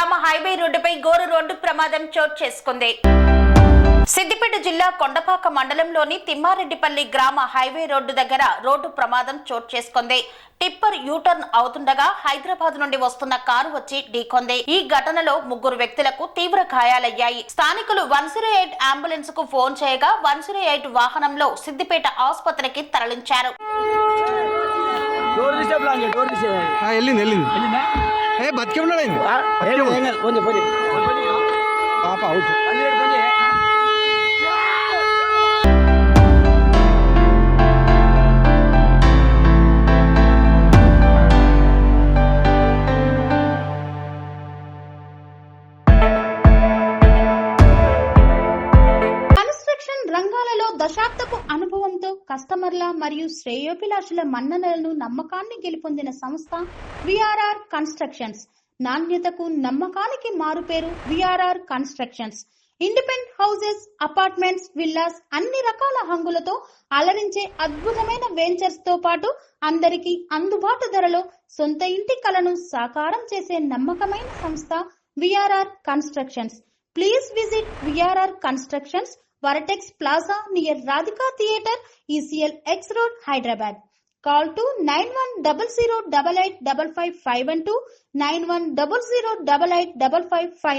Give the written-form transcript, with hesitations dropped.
గ్రామ హైవే రోడ్డుపై ఘోర రోడ్డు ప్రమాదం చోటు చేసుకుంది. సిద్దిపేట జిల్లా కొండపాక మండలంలోని తిమ్మారెడ్డిపల్లి గ్రామ హైవే రోడ్డు దగ్గర రోడ్డు ప్రమాదం చోటు చేసుకుంది. టిప్పర్ యూటర్న్ అవుతుండగా హైదరాబాద్ నుండి వస్తున్న కారు వచ్చి ఢీకొంది. ఈ ఘటనలో 3 వ్యక్తులకు తీవ్ర గాయాలయ్యాయి. స్థానికులు 108 అంబులెన్స్ కు ఫోన్ చేయగా 108 వాహనంలో సిద్దిపేట ఆసుపత్రికి తరలించారు. రంగాలలో దశాబ్దపు అనుభవంతో కస్టమర్ల మరియు శ్రేయోభిలాషుల మన్ననలను నమ్మకాన్ని గెలుపొందిన సంస్థ విఆర్ఆర్ కన్స్ట్రక్షన్స్. నాణ్యతకు నమ్మకానికి మారుపేరు VRR constructions. Independent houses, apartments, villas అన్ని రకాల హంగులతో అలరించే అద్భుతమైన వెంచర్స్ తో పాటు అందరికీ అందుబాటు ధరలో సొంత ఇంటి కలను సాకారం చేసే నమ్మకమైన సంస్థ VRR constructions. Please visit VRR constructions, Varatex Plaza near Radhika Theatre, ECL X Road, Hyderabad. Call to 9100885552, 9100885559.